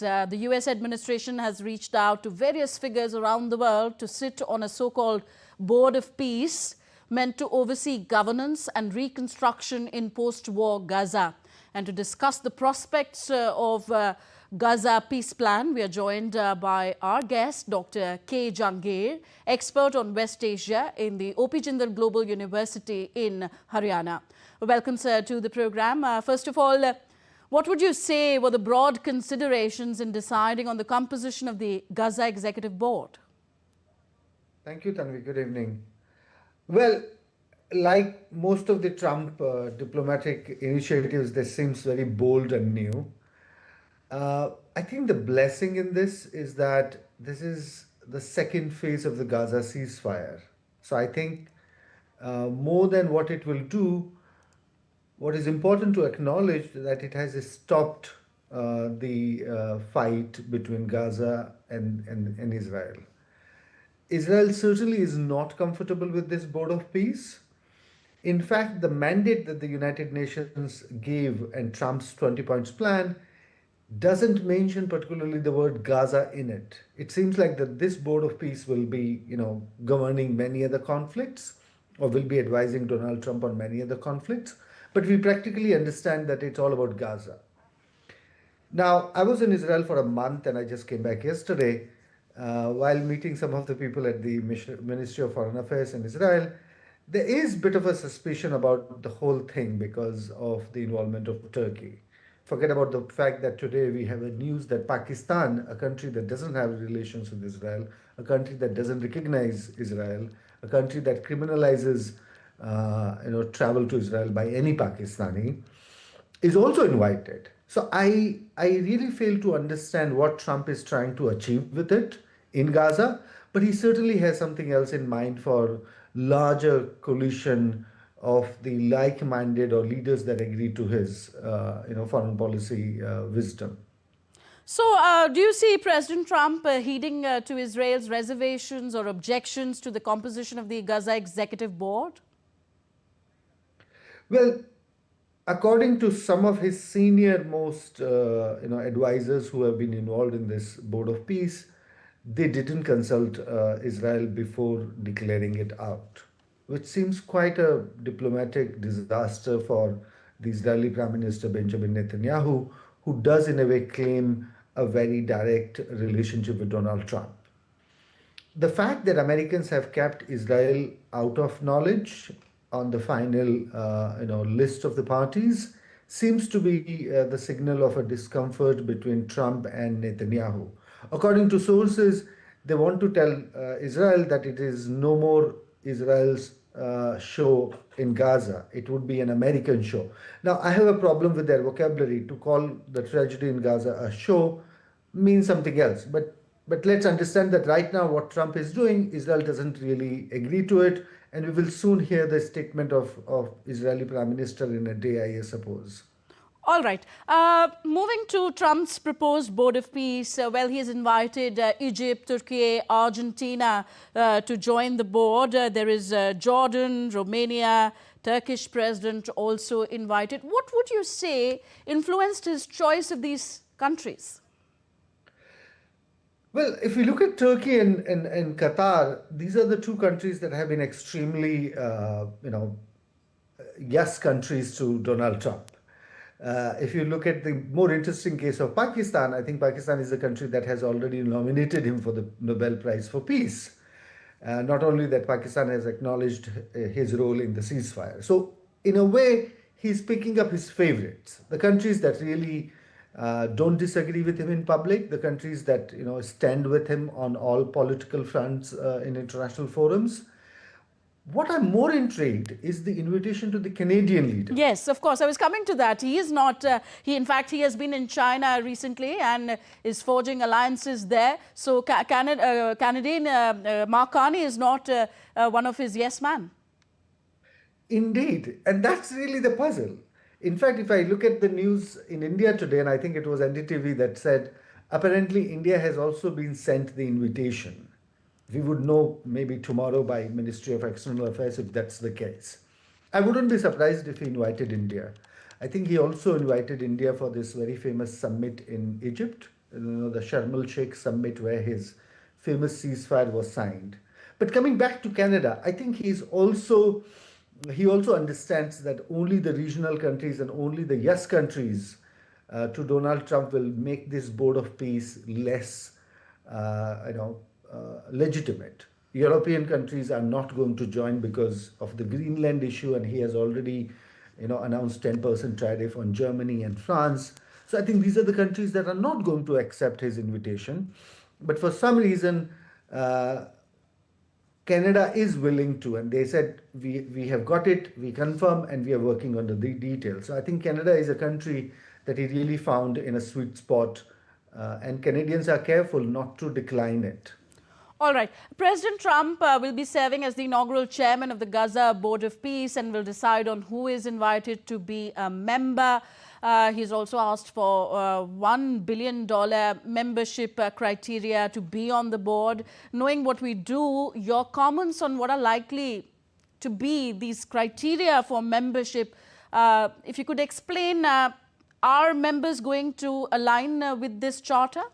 The US administration has reached out to various figures around the world to sit on a so-called Board of Peace meant to oversee governance and reconstruction in post-war Gaza. And to discuss the prospects of Gaza peace plan, we are joined by our guest, Dr. K. Jangir, expert on West Asia in the O.P. Jindal Global University in Haryana. Welcome, sir, to the program. First of all, what would you say were the broad considerations in deciding on the composition of the Gaza Executive Board? Thank you, Tanvi. Good evening. Well, like most of the Trump diplomatic initiatives, this seems very bold and new. I think the blessing in this is that this is the second phase of the Gaza ceasefire. So I think more than what it will do, what is important to acknowledge that it has stopped the fight between Gaza and Israel. Israel certainly is not comfortable with this Board of Peace. In fact, the mandate that the United Nations gave and Trump's 20 points plan doesn't mention particularly the word Gaza in it. It seems like that this Board of Peace will be, governing many other conflicts or will be advising Donald Trump on many other conflicts. But we practically understand that it's all about Gaza. Now, I was in Israel for a month and I just came back yesterday. While meeting some of the people at the Ministry of Foreign Affairs in Israel, there is a bit of a suspicion about the whole thing because of the involvement of Turkey. Forget about the fact that today we have a news that Pakistan, a country that doesn't have relations with Israel, a country that doesn't recognize Israel, a country that criminalizes travel to Israel by any Pakistani, is also invited. So I really fail to understand what Trump is trying to achieve with it in Gaza, but he certainly has something else in mind for larger coalition of the like-minded or leaders that agree to his, foreign policy wisdom. So, do you see President Trump heeding to Israel's reservations or objections to the composition of the Gaza Executive Board? Well, according to some of his senior most advisors who have been involved in this Board of Peace, they didn't consult Israel before declaring it out, which seems quite a diplomatic disaster for the Israeli Prime Minister Benjamin Netanyahu, who does in a way claim a very direct relationship with Donald Trump. The fact that Americans have kept Israel out of knowledge on the final list of the parties seems to be the signal of a discomfort between Trump and Netanyahu. According to sources, they want to tell Israel that it is no more Israel's show in Gaza. It would be an American show. Now, I have a problem with their vocabulary. To call the tragedy in Gaza a show means something else. But let's understand that right now what Trump is doing, Israel doesn't really agree to it. And we will soon hear the statement of Israeli Prime Minister in a day, I suppose. All right. Moving to Trump's proposed Board of Peace, well, he has invited Egypt, Turkey, Argentina to join the board. There is Jordan, Romania, Turkish president also invited. What would you say influenced his choice of these countries? Well, if we look at Turkey and Qatar, these are the two countries that have been extremely, yes countries to Donald Trump. If you look at the more interesting case of Pakistan, I think Pakistan is a country that has already nominated him for the Nobel Prize for Peace. Not only that, Pakistan has acknowledged his role in the ceasefire. So, in a way, he's picking up his favorites, the countries that really don't disagree with him in public, the countries that stand with him on all political fronts in international forums. What I'm more intrigued is the invitation to the Canadian leader. Yes, of course. I was coming to that. He is not, in fact, he has been in China recently and is forging alliances there. So Canadian Mark Carney is not one of his yes man. Indeed. And that's really the puzzle. In fact, if I look at the news in India today, and I think it was NDTV that said, apparently India has also been sent the invitation. We would know maybe tomorrow by Ministry of External Affairs if that's the case. I wouldn't be surprised if he invited India. I think he also invited India for this very famous summit in Egypt the Sharm el Sheikh summit where his famous ceasefire was signed. But coming back to Canada, I think he also understands that only the regional countries and only the yes countries to Donald Trump will make this Board of Peace less, legitimate. European countries are not going to join because of the Greenland issue, and he has already, announced 10% tariff on Germany and France. So I think these are the countries that are not going to accept his invitation. But for some reason, Canada is willing to, and they said, we have got it, we confirm, and we are working on the details. So I think Canada is a country that he really found in a sweet spot, and Canadians are careful not to decline it. All right. President Trump will be serving as the inaugural chairman of the Gaza Board of Peace and will decide on who is invited to be a member. He's also asked for $1 billion membership criteria to be on the board. Knowing what we do, your comments on what are likely to be these criteria for membership, if you could explain, are members going to align with this charter?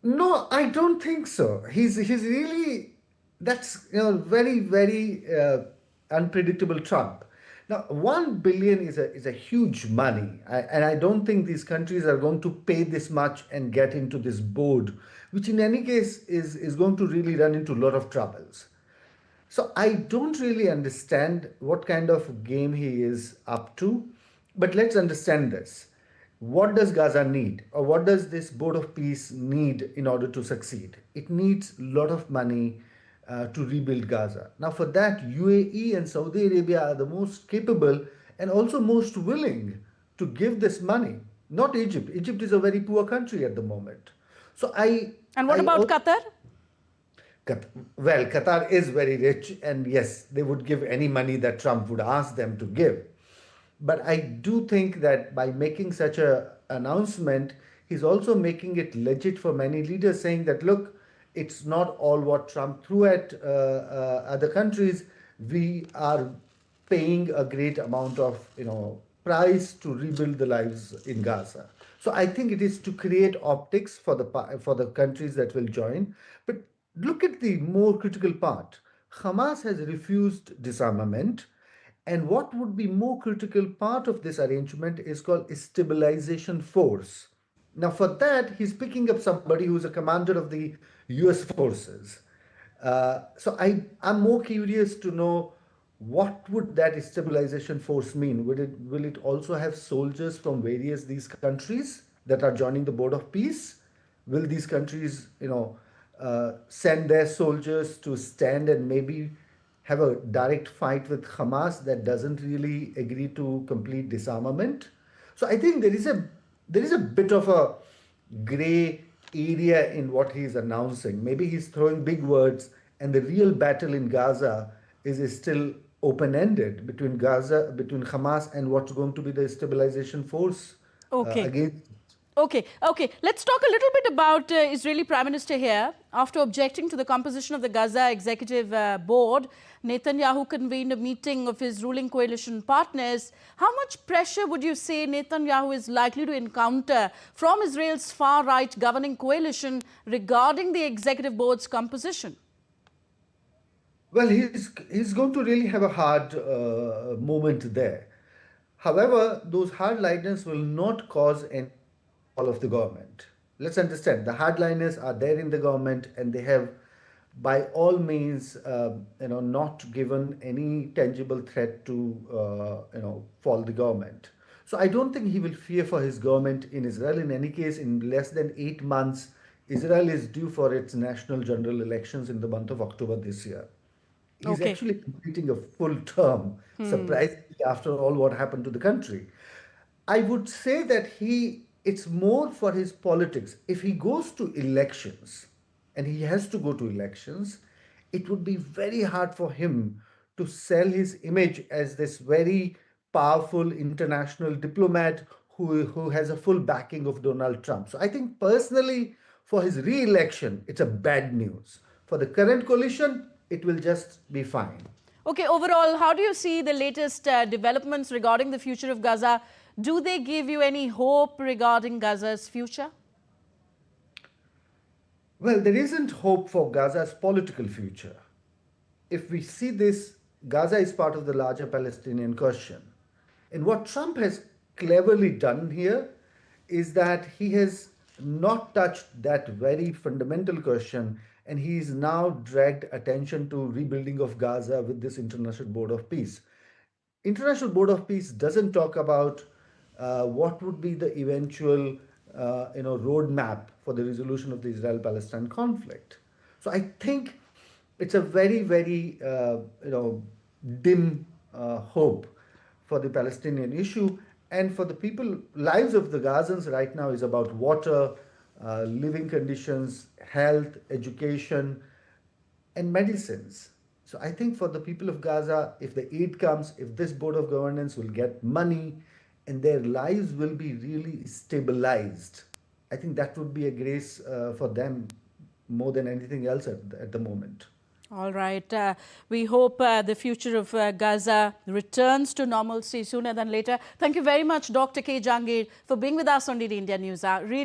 No, I don't think so. He's really, that's very, very unpredictable Trump. Now, 1 billion is a huge money, and I don't think these countries are going to pay this much and get into this board, which in any case is going to really run into a lot of troubles. So I don't really understand what kind of game he is up to, but let's understand this. What does Gaza need, or what does this Board of Peace need in order to succeed? It needs a lot of money to rebuild Gaza. Now, for that, UAE and Saudi Arabia are the most capable and also most willing to give this money. Not Egypt. Egypt is a very poor country at the moment. So And what about Qatar? Well, Qatar is very rich, and yes, they would give any money that Trump would ask them to give. But I do think that by making such an announcement, he's also making it legit for many leaders, saying that, look, it's not all what Trump threw at other countries. We are paying a great amount of price to rebuild the lives in Gaza. So I think it is to create optics for the countries that will join. But look at the more critical part. Hamas has refused disarmament. And what would be more critical part of this arrangement is called a stabilization force. Now, for that, he's picking up somebody who's a commander of the US forces. So I'm more curious to know what would that stabilization force mean? Will it also have soldiers from these countries that are joining the Board of Peace? Will these countries, send their soldiers to stand and maybe have a direct fight with Hamas that doesn't really agree to complete disarmament? So I think there is a bit of a gray area in what he's announcing. Maybe he's throwing big words, and the real battle in Gaza is still open-ended between Hamas and what's going to be the stabilization force against. Okay. Let's talk a little bit about Israeli Prime Minister here. After objecting to the composition of the Gaza Executive Board, Netanyahu convened a meeting of his ruling coalition partners. How much pressure would you say Netanyahu is likely to encounter from Israel's far-right governing coalition regarding the Executive Board's composition? Well, he's going to really have a hard moment there. However, those hardliners will not cause any fall of the government. Let's understand, the hardliners are there in the government, and they have, by all means, not given any tangible threat to, fall the government. So I don't think he will fear for his government in Israel. In any case, in less than 8 months, Israel is due for its national general elections in the month of October this year. He's actually completing a full term, surprisingly, after all what happened to the country. I would say that it's more for his politics. If he goes to elections, and he has to go to elections, it would be very hard for him to sell his image as this very powerful international diplomat who has a full backing of Donald Trump. So I think personally, for his re-election, it's a bad news. For the current coalition, it will just be fine. Okay, overall, how do you see the latest developments regarding the future of Gaza? Do they give you any hope regarding Gaza's future? Well, there isn't hope for Gaza's political future. If we see this, Gaza is part of the larger Palestinian question. And what Trump has cleverly done here is that he has not touched that very fundamental question, and he's now dragged attention to rebuilding of Gaza with this International Board of Peace. International Board of Peace doesn't talk about what would be the eventual roadmap for the resolution of the Israel-Palestine conflict. So I think it's a very, very dim hope for the Palestinian issue, and for the people. Lives of the Gazans right now is about water, living conditions, health, education, and medicines. So I think for the people of Gaza, if the aid comes, if this board of governance will get money and their lives will be really stabilized, I think that would be a grace for them more than anything else at the moment. All right. We hope the future of Gaza returns to normalcy sooner than later. Thank you very much, Dr. K. Jangir, for being with us on DD India News Hour. Really